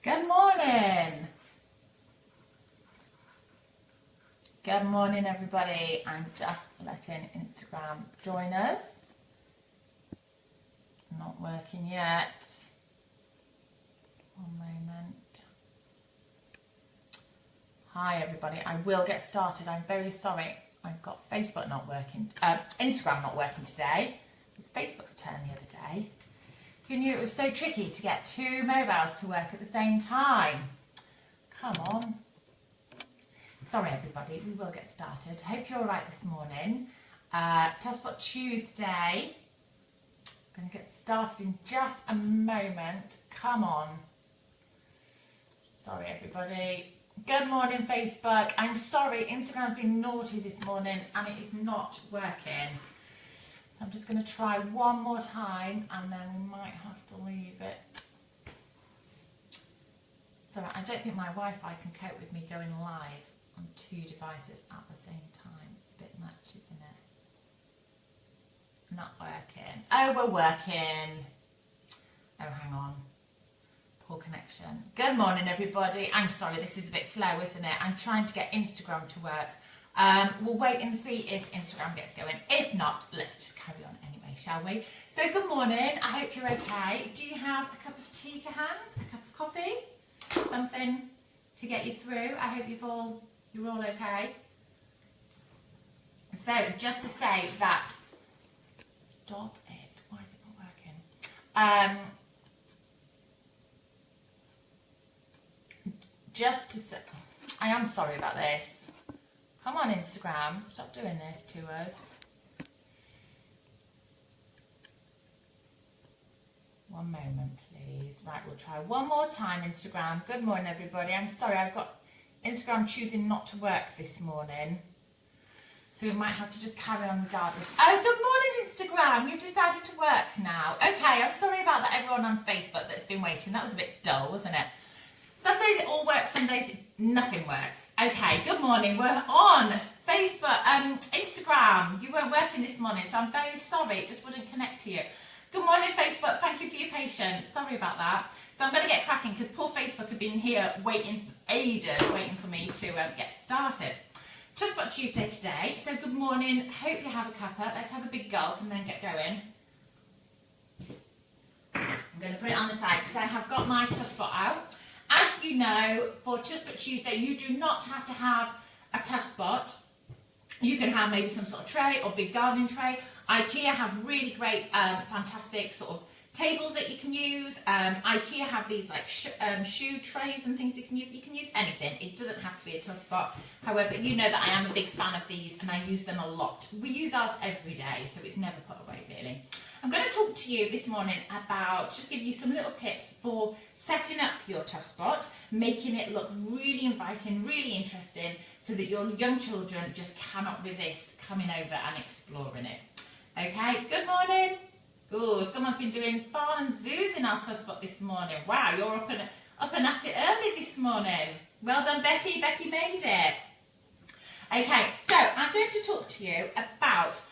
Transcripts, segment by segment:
Good morning. Good morning, everybody. I'm just letting Instagram join us. Not working yet. One moment. Hi, everybody. I will get started. I'm very sorry. I've got Facebook not working. Instagram not working today. It was Facebook's turn the other day. Who knew it was so tricky to get two mobiles to work at the same time? Come on. Sorry, everybody. We will get started. Hope you're all right this morning. Tuff Spot Tuesday. I'm going to get started in just a moment. Come on. Sorry, everybody. Good morning, Facebook. I'm sorry. Instagram's been naughty this morning and it is not working. So I'm just going to try one more time and then we might have to leave it. So I don't think my Wi-Fi can cope with me going live on two devices at the same time. It's a bit much, isn't it? Not working. Oh, we're working. Oh, hang on. Poor connection. Good morning, everybody. I'm sorry, this is a bit slow, isn't it? I'm trying to get Instagram to work. We'll wait and see if Instagram gets going. If not, let's just carry on anyway, shall we? So good morning. I hope you're okay. Do you have a cup of tea to hand? A cup of coffee? Something to get you through? I hope you're all okay. So just to say that, stop it. Why is it not working? Just to say, I am sorry about this. Come on, Instagram, stop doing this to us. One moment, please. Right, we'll try one more time, Instagram. Good morning, everybody. I'm sorry, I've got Instagram choosing not to work this morning. So we might have to just carry on regardless. Oh, good morning, Instagram. You've decided to work now. Okay, I'm sorry about that, everyone on Facebook that's been waiting. That was a bit dull, wasn't it? Some days it all works, some days nothing works. Okay, good morning. We're on Facebook, Instagram. You weren't working this morning, so I'm very sorry. It just wouldn't connect to you. Good morning, Facebook. Thank you for your patience. Sorry about that. So I'm going to get cracking because poor Facebook have been here waiting ages, waiting for me to get started. Tuff Spot Tuesday today. So good morning. Hope you have a cuppa. Let's have a big gulp and then get going. I'm going to put it on the side because I have got my Tuff Spot out. As you know, for Tuff Spot Tuesday, you do not have to have a Tuff Spot. You can have maybe some sort of tray or big gardening tray. IKEA have really great, fantastic sort of tables that you can use. IKEA have these like shoe trays and things you can use. You can use anything. It doesn't have to be a Tuff Spot. However, you know that I am a big fan of these and I use them a lot. We use ours every day, so it's never put away really. I'm going to talk to you this morning about, just give you some little tips for setting up your Tuff Spot, making it look really inviting, really interesting, so that your young children just cannot resist coming over and exploring it. Okay, good morning. Oh, someone's been doing farm and zoos in our Tuff Spot this morning. Wow, you're up and at it early this morning. Well done, Becky. Becky made it. Okay, so I'm going to talk to you about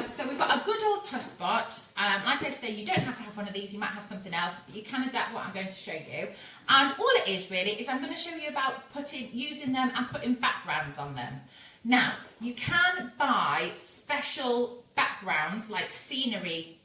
so we've got a good old Tuff Spot. Like I say, you don't have to have one of these, you might have something else, but you can adapt what I'm going to show you. And all it is really is I'm going to show you about using them and putting backgrounds on them. Now, you can buy special backgrounds like scenery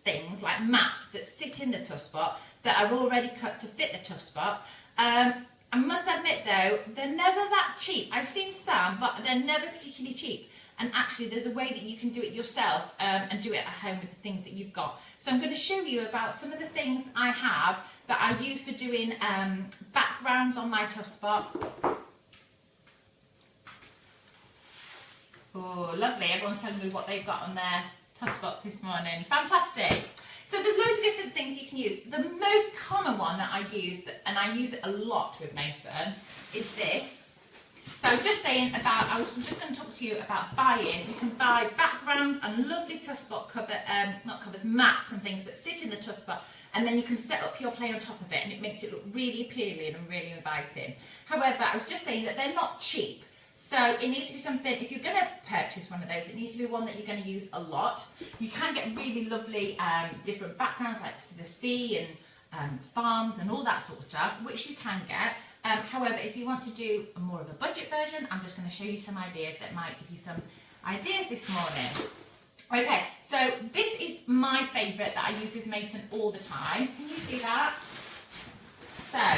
things, like mats that sit in the Tuff Spot that are already cut to fit the Tuff Spot. I must admit though, they're never that cheap. I've seen some, but they're never particularly cheap. And actually there's a way that you can do it yourself and do it at home with the things that you've got. So I'm going to show you about some of the things I have that I use for doing backgrounds on my Tuff Spot. Oh, lovely. Everyone's telling me what they've got on their Tuff Spot this morning. Fantastic. So there's loads of different things you can use. The most common one that I use, and I use it a lot with Mason, is this. So I was just saying about, I was just going to talk to you about buying. You can buy backgrounds and lovely Tuff Spot mats and things that sit in the Tuff Spot, and then you can set up your play on top of it and it makes it look really appealing and really inviting. However, I was just saying that they're not cheap. So it needs to be something, if you're going to purchase one of those, it needs to be one that you're going to use a lot. You can get really lovely different backgrounds like for the sea and farms and all that sort of stuff, which you can get. However, if you want to do more of a budget version, I'm just going to show you some ideas that might give you some ideas this morning. Okay, so this is my favourite that I use with Mason all the time. Can you see that? So, I'll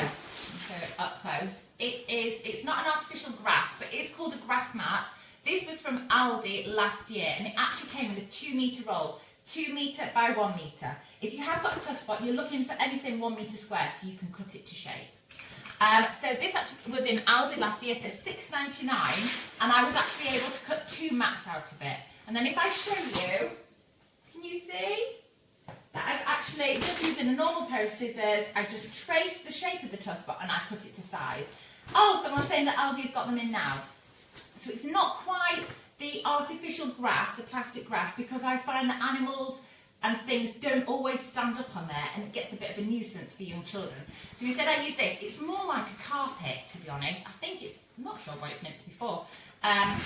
show it up close. It's not an artificial grass, but it's called a grass mat. This was from Aldi last year, and it actually came in a 2 metre roll, 2 metre by 1 metre. If you have got a Tuff Spot, you're looking for anything 1 metre square, so you can cut it to shape. So this actually was in Aldi last year for £6.99, and I was actually able to cut 2 mats out of it. And then if I show you, can you see that I've actually just using a normal pair of scissors, I just traced the shape of the Tuff Spot and I cut it to size. Oh, someone's saying that Aldi have got them in now. So it's not quite the artificial grass, the plastic grass, because I find that animals and things don't always stand up on there, and it gets a bit of a nuisance for young children. So instead I use this. It's more like a carpet, to be honest. I think I'm not sure what it's meant to be for.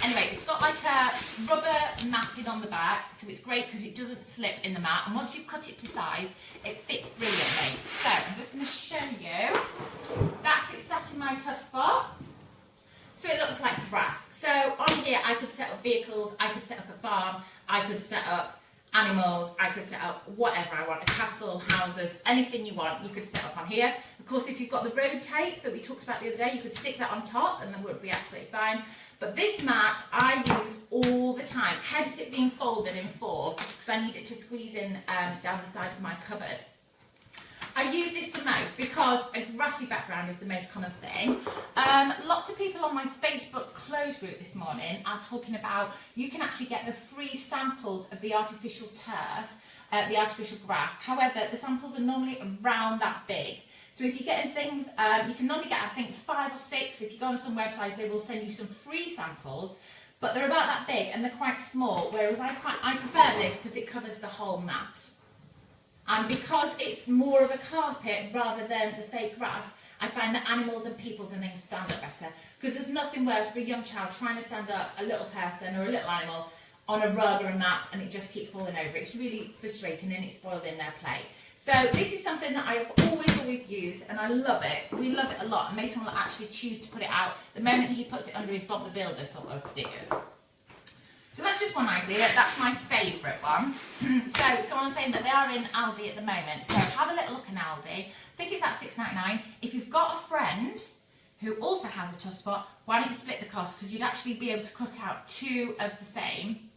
Anyway, it's got like a rubber matting on the back, so it's great because it doesn't slip in the mat, and once you've cut it to size, it fits brilliantly. So I'm just going to show you. That's it sat in my Tuff Spot. So it looks like grass. So on here I could set up vehicles, I could set up a farm, I could set up animals, I could set up whatever I want, a castle, houses, anything you want, you could set up on here. Of course, if you've got the road tape that we talked about the other day, you could stick that on top and then it would be absolutely fine. But this mat I use all the time, hence it being folded in 4, because I need it to squeeze in down the side of my cupboard. I use this the most because a grassy background is the most common thing. Lots of people on my Facebook closed group this morning are talking about you can actually get the free samples of the artificial turf, the artificial grass. However, the samples are normally around that big. So if you're getting things, you can normally get, I think, 5 or 6. If you go on some websites, they will send you some free samples, but they're about that big and they're quite small, whereas I prefer this because it covers the whole mat. And because it's more of a carpet rather than the fake grass, I find that animals and peoples and things stand up better. Because there's nothing worse for a young child trying to stand up, a little person or a little animal, on a rug or a mat, and it just keeps falling over. It's really frustrating and it's spoiling their play. So this is something that I have always used, and I love it. We love it a lot. And Mason will actually choose to put it out the moment he puts it under his Bob the Builder sort of diggers. So that's just one idea. That's my favourite one. So someone's saying that they are in Aldi at the moment. So have a little look in Aldi. I think it's at £6.99. If you've got a friend who also has a Tuff Spot, why don't you split the cost? Because you'd actually be able to cut out 2 of the same.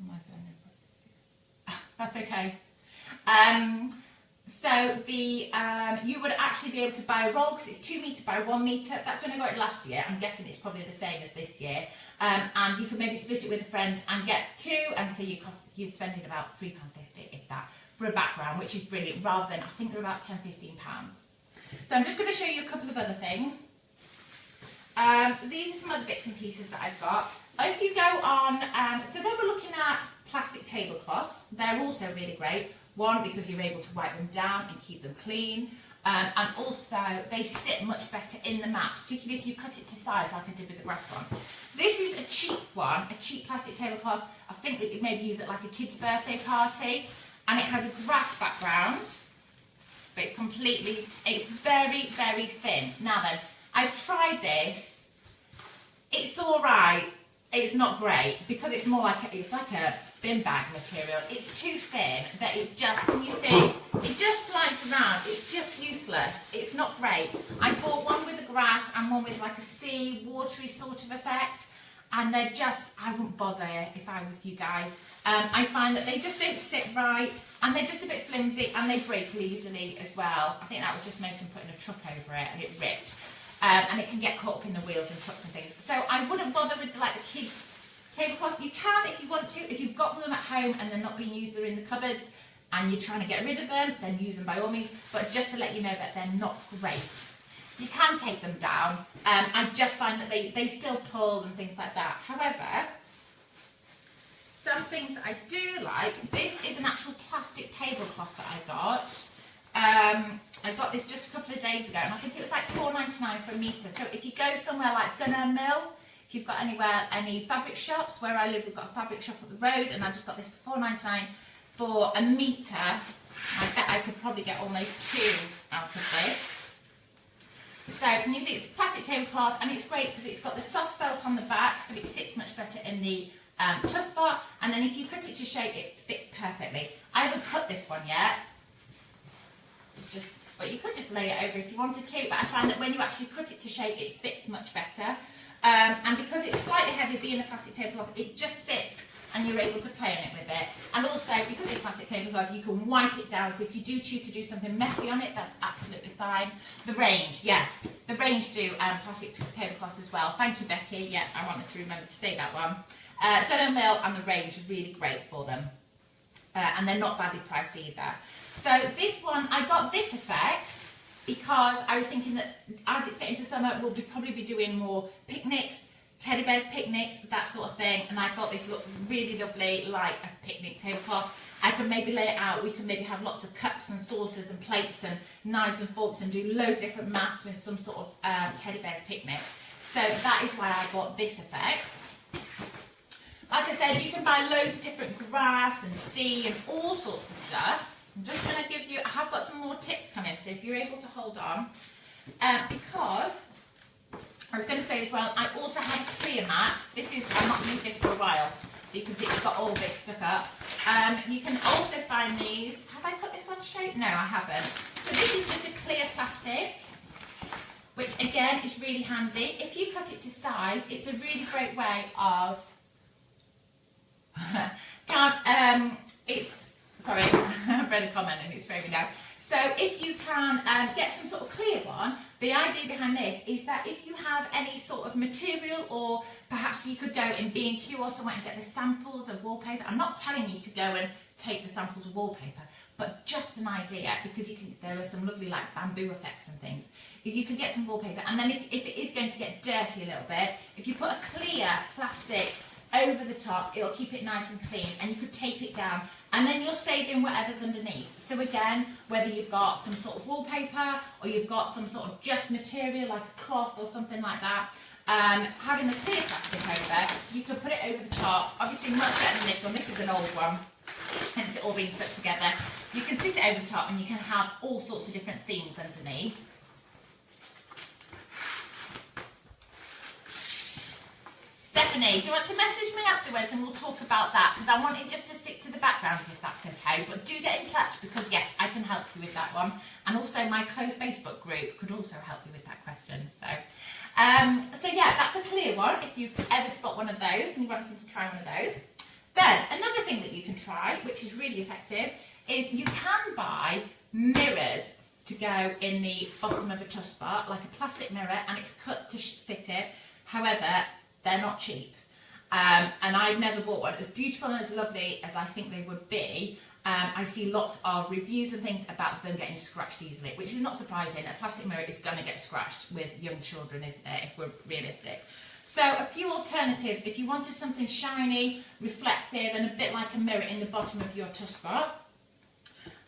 Oh my goodness. That's okay. So you would actually be able to buy a roll because it's 2 metre by 1 metre. That's when I got it last year. I'm guessing it's probably the same as this year. And you could maybe split it with a friend and get 2, and so you're spending about £3.50, if that, for a background, which is brilliant, rather than, I think they're about £10–15. So I'm just going to show you a couple of other things. These are some other bits and pieces that I've got. If you go on, so then we're looking at plastic tablecloths. They're also really great. One, because you're able to wipe them down and keep them clean. And also, they sit much better in the mat, particularly if you cut it to size like I did with the grass one. This is a cheap one, a cheap plastic tablecloth. I think that you'd maybe use it like a kid's birthday party. And it has a grass background, but it's very, very thin. Now then, I've tried this. It's all right. It's not great because it's more like it's like a bin bag material. It's too thin that it just, can you see? It just slides around. It's just useless. It's not great. I bought one with the grass and one with like a sea, watery sort of effect, and they're just, I wouldn't bother if I was you guys. I find that they just don't sit right, and they're just a bit flimsy, and they break easily as well. I think that was just Mason putting a truck over it and it ripped. And it can get caught up in the wheels and trucks and things. So I wouldn't bother with like the kids' tablecloths. You can if you want to. If you've got them at home and they're not being used, they're in the cupboards, and you're trying to get rid of them, then use them by all means. But just to let you know that they're not great. You can take them down. I just find that they still pull and things like that. However, some things that I do like, this is an actual plastic tablecloth that I got. I got this just a couple of days ago, and I think it was like £4.99 for a metre. So if you go somewhere like Dunham Mill, if you've got any fabric shops, where I live we've got a fabric shop up the road, and I just got this for £4.99 for a metre. I bet I could probably get almost 2 out of this. So can you see it's plastic tablecloth, and it's great because it's got the soft felt on the back, so it sits much better in the Tuff Spot, and then if you cut it to shape, it fits perfectly. I haven't cut this one yet. It's just, but you could just lay it over if you wanted to, but I find that when you actually cut it to shape, it fits much better. And because it's slightly heavy, being a plastic tablecloth, it just sits and you're able to play on it with it. And also, because it's plastic tablecloth, you can wipe it down, so if you do choose to do something messy on it, that's absolutely fine. The range, yeah, the range do plastic tablecloths as well. Thank you, Becky. Yeah, I wanted to remember to say that one. Dunno Mill and the range are really great for them. And they're not badly priced either. So this one, I got this effect because I was thinking that as it's getting to summer, we'll probably be doing more picnics, teddy bears picnics, that sort of thing, and I thought this looked really lovely, like a picnic tablecloth. I could maybe lay it out, we could maybe have lots of cups and saucers and plates and knives and forks and do loads of different maths with some sort of teddy bears picnic. So that is why I bought this effect. Like I said, you can buy loads of different grass and sea and all sorts of stuff. I'm just going to give you, I have got some more tips coming, so if you're able to hold on. Because, I was going to say as well, I also have a clear mat. This is, I've not used this for a while, so you can see it's got all this stuck up. You can also find these, have I put this one shape? No, I haven't. So this is just a clear plastic, which again is really handy. If you cut it to size, it's a really great way of, sorry, I've read a comment and it's throwing me now. So if you can get some sort of clear one, the idea behind this is that if you have any sort of material, or perhaps you could go in B&Q or somewhere and get the samples of wallpaper. I'm not telling you to go and take the samples of wallpaper, but just an idea, because you can, there are some lovely like bamboo effects and things, is you can get some wallpaper, and then if it is going to get dirty a little bit, if you put a clear plastic over the top, it'll keep it nice and clean, and you could tape it down, and then you're saving whatever's underneath. So again, whether you've got some sort of wallpaper or you've got some sort of just material like a cloth or something like that, having the clear plastic over, you can put it over the top. Obviously much better than this one. This is an old one, hence it all being stuck together. You can sit it over the top and you can have all sorts of different themes underneath. Stephanie, do you want to message me afterwards and we'll talk about that? Because I wanted just to stick to the backgrounds if that's okay. But do get in touch, because yes, I can help you with that one. And also my closed Facebook group could also help you with that question. So yeah, that's a clear one if you've ever spot one of those and you're wanting to try one of those. Then another thing that you can try, which is really effective, is you can buy mirrors to go in the bottom of a Tuff Spot, like a plastic mirror, and it's cut to fit it. However, they're not cheap, and I've never bought one as beautiful and as lovely as I think they would be. I see lots of reviews and things about them getting scratched easily, which is not surprising. A plastic mirror is going to get scratched with young children, isn't it, if we're realistic. So a few alternatives, if you wanted something shiny, reflective, and a bit like a mirror in the bottom of your Tuff Spot.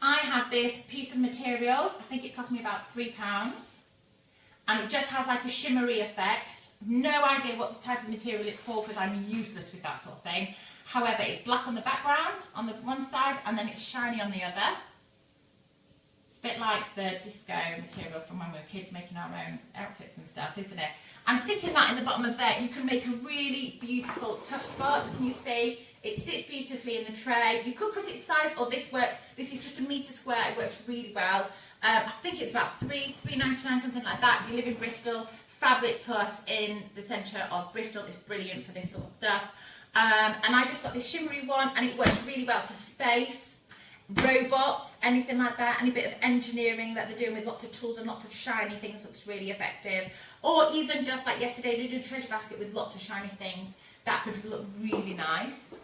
I have this piece of material, I think it cost me about £3. And it just has like a shimmery effect. No idea what the type of material it's for, because I'm useless with that sort of thing. However, it's black on the background on the one side, and then it's shiny on the other. It's a bit like the disco material from when we were kids making our own outfits and stuff, isn't it? And sitting that in the bottom of there, you can make a really beautiful Tuff Spot. Can you see? It sits beautifully in the tray. You could cut it size, or this works. This is just 1 metre square. It works really well. I think it's about £3.99, something like that. If you live in Bristol, Fabric Plus in the centre of Bristol is brilliant for this sort of stuff. And I just got this shimmery one, and it works really well for space, robots, anything like that. Any bit of engineering that they're doing with lots of tools and lots of shiny things looks really effective. Or even just like yesterday, we did a treasure basket with lots of shiny things. That could look really nice.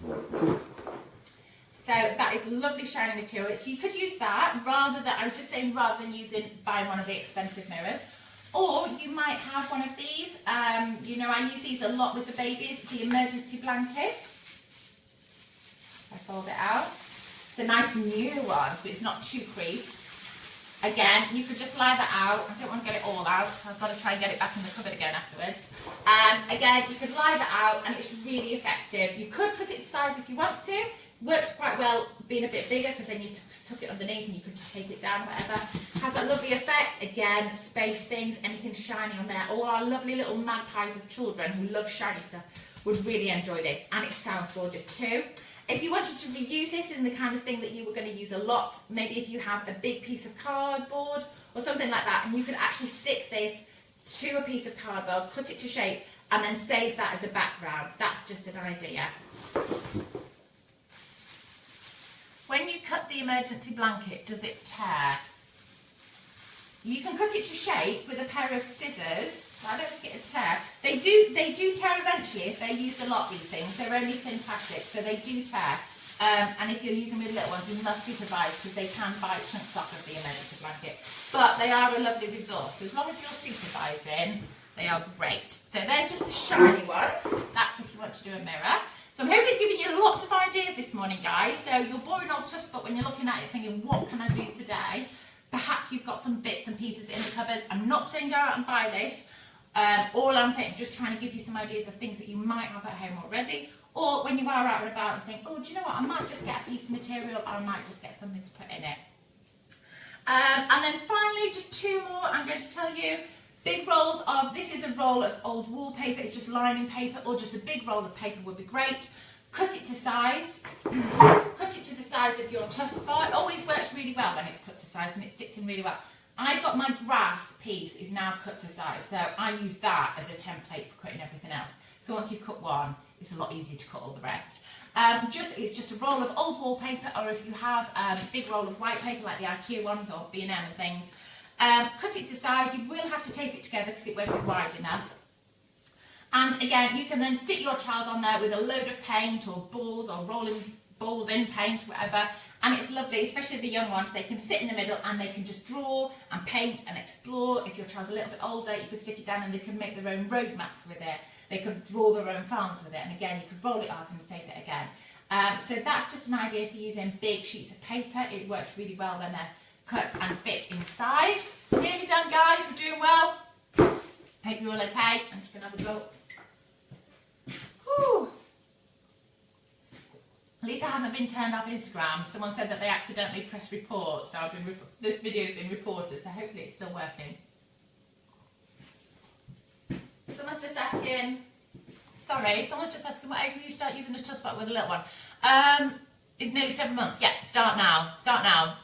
So that is lovely shiny material. So you could use that rather than, I was just saying, rather than buying one of the expensive mirrors. Or you might have one of these. You know, I use these a lot with the babies, the emergency blankets. I fold it out. It's a nice new one, so it's not too creased. Again, you could just lie that out. I don't want to get it all out, so I've got to try and get it back in the cupboard again afterwards. Again, you could lie that out, and it's really effective. You could cut it to size if you want to. Works quite well being a bit bigger, because then you tuck it underneath and you can just take it down, whatever. Has that lovely effect. Again, space things, anything shiny on there. All our lovely little magpies of children who love shiny stuff would really enjoy this, and it sounds gorgeous too. If you wanted to reuse this in the kind of thing that you were going to use a lot, maybe if you have a big piece of cardboard or something like that, and you could actually stick this to a piece of cardboard, cut it to shape, and then save that as a background. That's just an idea. When you cut the emergency blanket, does it tear? You can cut it to shape with a pair of scissors. I don't think it'll tear. They do tear eventually if they're used a lot, these things. They're only thin plastic, so they do tear. And if you're using with little ones, you must supervise because they can bite chunks off of the emergency blanket. But they are a lovely resource. So as long as you're supervising, they are great. So they're just the shiny ones. That's if you want to do a mirror. So I'm hoping I've given you lots of ideas this morning, guys. So your boring old Tuff Spot, when you're looking at it thinking, what can I do today? Perhaps you've got some bits and pieces in the cupboards. I'm not saying go out and buy this. All I'm saying, just trying to give you some ideas of things that you might have at home already. Or when you are out and about and think, oh, do you know what? I might just get a piece of material, or I might just get something to put in it. And then finally, just two more I'm going to tell you. Big rolls of, this is a roll of old wallpaper, it's just lining paper, or just a big roll of paper would be great. Cut it to size, cut it to the size of your Tuff Spot. It always works really well when it's cut to size and it sits in really well. I've got my grass piece is now cut to size, so I use that as a template for cutting everything else. So once you've cut one, it's a lot easier to cut all the rest. It's just a roll of old wallpaper, or if you have a big roll of white paper like the IKEA ones or B&M and things, cut it to size. You will have to tape it together because it won't be wide enough. And again, you can then sit your child on there with a load of paint or balls or rolling balls in paint, whatever, and it's lovely, especially the young ones. They can sit in the middle and they can just draw and paint and explore. If your child's a little bit older, you could stick it down and they can make their own road maps with it. They could draw their own farms with it, and again, you could roll it up and save it again. So that's just an idea for using big sheets of paper. It works really well when they're cut and fit inside. Nearly done, guys. We're doing well. Hope you're all okay. I'm just going to have a go. Whew. At least I haven't been turned off Instagram. Someone said that they accidentally pressed report, so this video's been reported, so hopefully it's still working. Someone's just asking what age will you start using a Tuff Spot with a little one? It's nearly 7 months. Yeah, start now.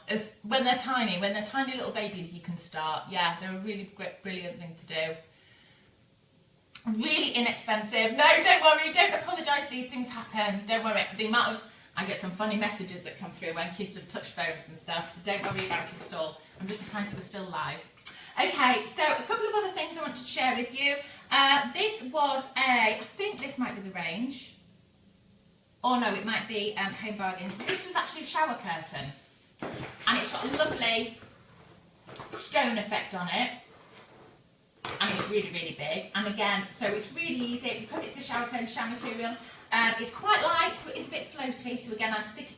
When they're tiny little babies, you can start. Yeah, they're a really great, brilliant thing to do. Really inexpensive. No, don't worry, don't apologise, these things happen. Don't worry. I get some funny messages that come through when kids have touched phones and stuff, so don't worry about it at all. I'm just surprised it was still live. Okay, so a couple of other things I want to share with you. This was I think this might be the range. Or no, it might be Home Bargains. This was actually a shower curtain. And it's got a lovely stone effect on it. And it's really, really big. And again, so it's really easy, because it's a shower curtain, shower material. It's quite light, so it is a bit floaty. So again,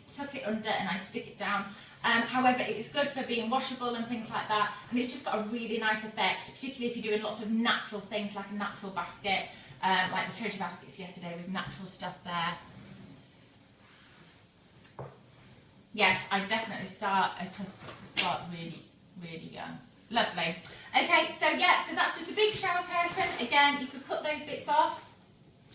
tuck it under and I stick it down. However, it is good for being washable and things like that. And it's just got a really nice effect, particularly if you're doing lots of natural things, like a natural basket, like the treasure baskets yesterday with natural stuff there. Yes, I definitely start a Tuff Spot really, really young. Lovely. Okay, so yeah, so that's just a big shower curtain. Again, you could cut those bits off,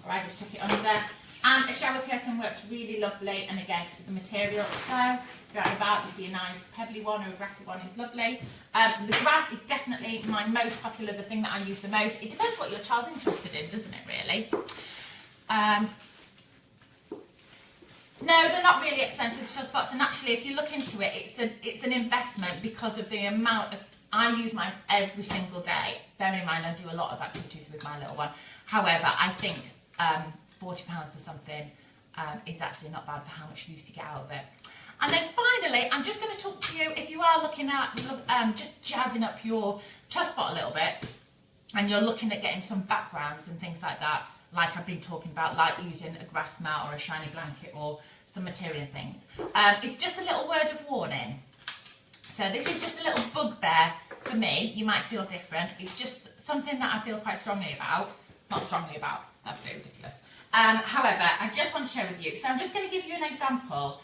or I just tuck it under. And a shower curtain works really lovely, and again, because of the material. So if you're out and about, you see a nice pebbly one or a grassy one, it's lovely. The grass is definitely my most popular, the thing that I use the most. It depends what your child's interested in, doesn't it, really? No, they're not really expensive, Tuff Spots, and actually, if you look into it, it's an investment because of the amount of. I use mine every single day. Bearing in mind, I do a lot of activities with my little one. However, I think £40 for something is actually not bad for how much use you get out of it. And then finally, I'm just going to talk to you, if you are looking at just jazzing up your Tuff Spot a little bit, and you're looking at getting some backgrounds and things like that, like I've been talking about, like using a grass mat or a shiny blanket or some material things. It's just a little word of warning. So this is just a little bugbear for me. You might feel different. It's just something that I feel quite strongly about. Not strongly about, that's very ridiculous. However, I just want to share with you. So I'm just going to give you an example.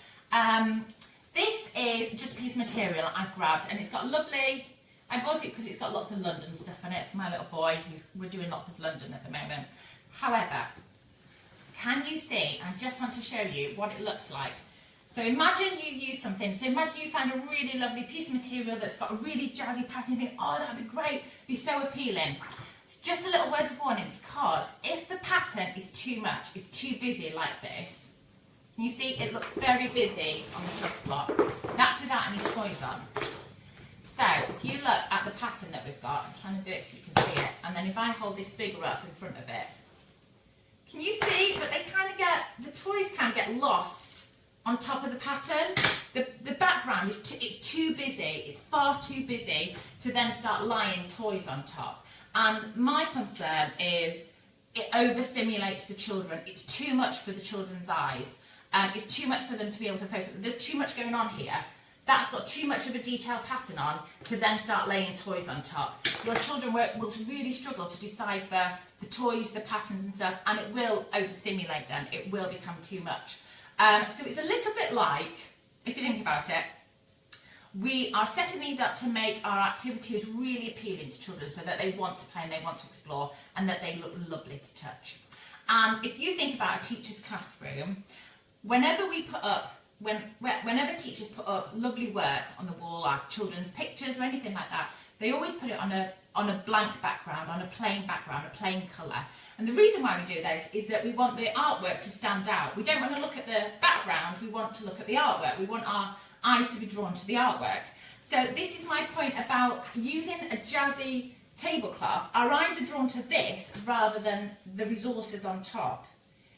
This is just a piece of material I've grabbed, and it's got lovely, I bought it because it's got lots of London stuff in it for my little boy. We're doing lots of London at the moment. However, can you see, I just want to show you what it looks like. So imagine you use something, so imagine you find a really lovely piece of material that's got a really jazzy pattern, you think, oh, that would be great, be so appealing. It's just a little word of warning, because if the pattern is too much, it's too busy like this, you see it looks very busy on the Tuff Spot. That's without any toys on. So if you look at the pattern that we've got, I'm trying to do it so you can see it, and then if I hold this figure up in front of it, can you see that they kind of get, the toys kind of get lost on top of the pattern? The background is it's too busy, it's far too busy to then start laying toys on top. And my concern is it overstimulates the children. It's too much for the children's eyes. It's too much for them to be able to focus. There's too much going on here. That's got too much of a detailed pattern on to then start laying toys on top. Your children will really struggle to decipher the toys, the patterns and stuff, and it will overstimulate them. It will become too much. So it's a little bit like, if you think about it, we are setting these up to make our activities really appealing to children so that they want to play and they want to explore and that they look lovely to touch. And if you think about a teacher's classroom, whenever teachers put up lovely work on the wall, or children's pictures or anything like that, they always put it on a blank background, on a plain background, a plain colour. And the reason why we do this is that we want the artwork to stand out. We don't want to look at the background, we want to look at the artwork. We want our eyes to be drawn to the artwork. So this is my point about using a jazzy tablecloth. Our eyes are drawn to this rather than the resources on top.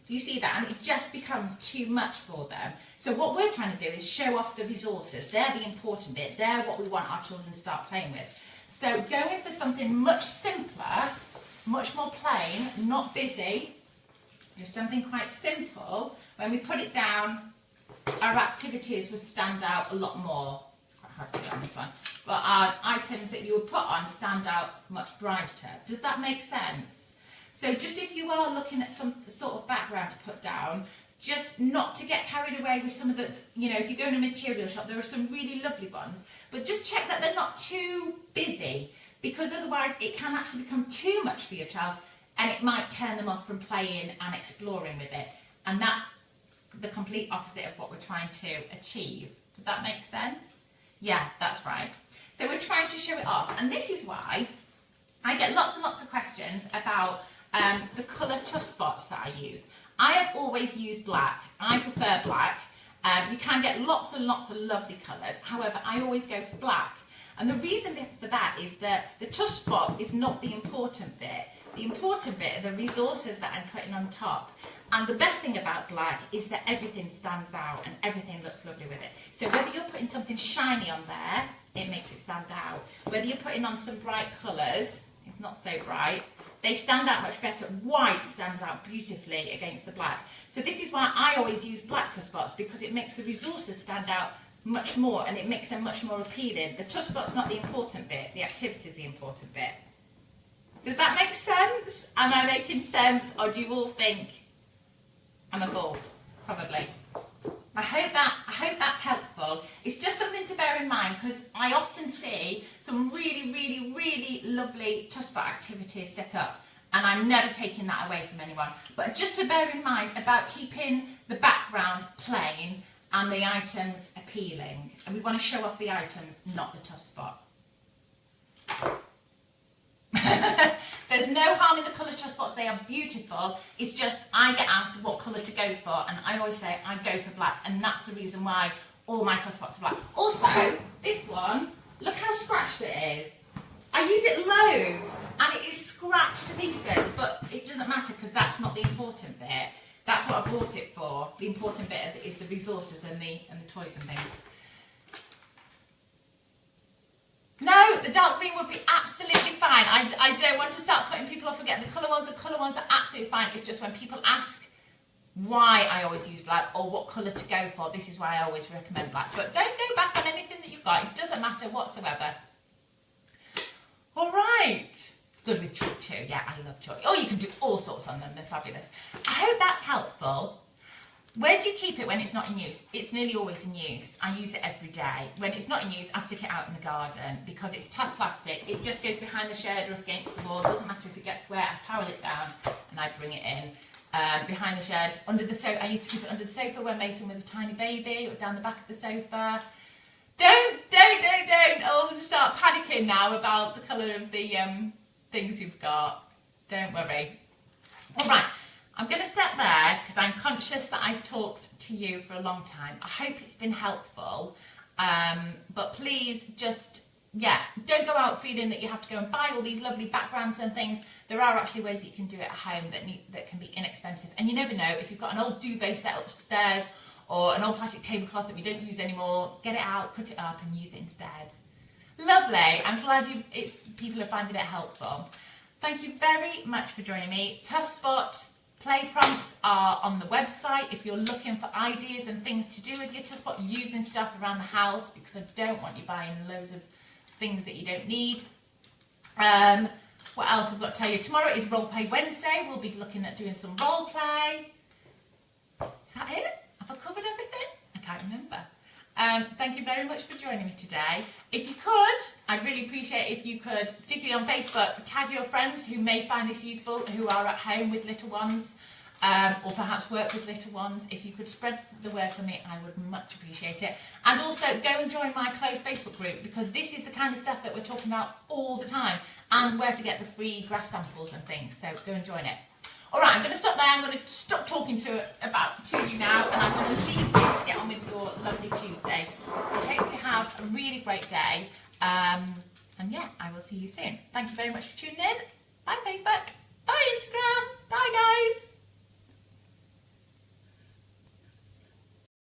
Do you see that? And it just becomes too much for them. So what we're trying to do is show off the resources. They're the important bit. They're what we want our children to start playing with. So going for something much simpler, much more plain, not busy, just something quite simple. When we put it down, our activities would stand out a lot more. It's quite hard to see on this one. But our items that you would put on stand out much brighter. Does that make sense? So just if you are looking at some sort of background to put down, just not to get carried away with some of the, if you go in a material shop, there are some really lovely ones, but just check that they're not too busy, because otherwise it can actually become too much for your child and it might turn them off from playing and exploring with it. And that's the complete opposite of what we're trying to achieve. Does that make sense? Yeah, that's right. So we're trying to show it off, and this is why I get lots and lots of questions about the colour Tuff Spots that I use. I have always used black. I prefer black. You can get lots and lots of lovely colours. However, I always go for black. And the reason for that is that the Tuff Spot is not the important bit. The important bit are the resources that I'm putting on top. And the best thing about black is that everything stands out and everything looks lovely with it. So whether you're putting something shiny on there, it makes it stand out. Whether you're putting on some bright colours, it's not so bright, they stand out much better. White stands out beautifully against the black. So this is why I always use black Tuff Spots, because it makes the resources stand out much more and it makes them much more appealing. The Tuff Spot's not the important bit, the activity is the important bit. Does that make sense? Am I making sense, or do you all think I'm a fool? Probably. I hope that's helpful. It's just something to bear in mind, because I often see some really, really, really lovely Tuff Spot activities set up, and I'm never taking that away from anyone. But just to bear in mind about keeping the background plain and the items appealing. And we want to show off the items, not the Tuff Spot. There's no harm in the colour Tuff Spots, they are beautiful. It's just I get asked what colour to go for, and I always say I go for black, and that's the reason why all my Tuff Spots are black. Also, this one, look how scratched it is. I use it loads and it is scratched to pieces, but it doesn't matter because that's not the important bit. That's what I bought it for. The important bit is the resources and the toys and things. No, the dark green would be absolutely fine. I don't want to start putting people off again. The colour ones are absolutely fine. It's just when people ask why I always use black or what colour to go for, this is why I always recommend black. But don't go back on anything that you've got. It doesn't matter whatsoever. All right. It's good with chalk too. Yeah, I love chalk. Oh, you can do all sorts on them. They're fabulous. I hope that's helpful. Where do you keep it when it's not in use? It's nearly always in use. I use it every day. When it's not in use, I stick it out in the garden because it's tough plastic. It just goes behind the shed or against the wall. It doesn't matter if it gets wet. I towel it down and I bring it in. Behind the shed, under the sofa. I used to keep it under the sofa when Mason was a tiny baby, or down the back of the sofa. Don't all start panicking now about the colour of the things you've got. Don't worry. All right. I'm going to step there because I'm conscious that I've talked to you for a long time. I hope it's been helpful, but please just, don't go out feeling that you have to go and buy all these lovely backgrounds and things. There are actually ways that you can do it at home that can be inexpensive, and you never know, if you've got an old duvet set upstairs or an old plastic tablecloth that we don't use anymore, get it out, cut it up and use it instead. Lovely. I'm glad people are finding it helpful. Thank you very much for joining me. Tuff Spot play prompts are on the website if you're looking for ideas and things to do with your Tuff Spot, using stuff around the house, because I don't want you buying loads of things that you don't need. What else I've got to tell you? Tomorrow is Role Play Wednesday. We'll be looking at doing some role play. Is that it? Have I covered everything? I can't remember. Thank you very much for joining me today. If you could, I'd really appreciate if you could, particularly on Facebook, tag your friends who may find this useful, who are at home with little ones, or perhaps work with little ones. If you could spread the word for me, I would much appreciate it. And also go and join my closed Facebook group, because this is the kind of stuff that we're talking about all the time, and where to get the free grass samples and things. So go and join it. All right, I'm going to stop there. I'm going to stop talking to you now, and I'm going to leave you to get on with your lovely Tuesday. I hope you have a really great day. And yeah, I will see you soon. Thank you very much for tuning in. Bye Facebook. Bye Instagram. Bye guys.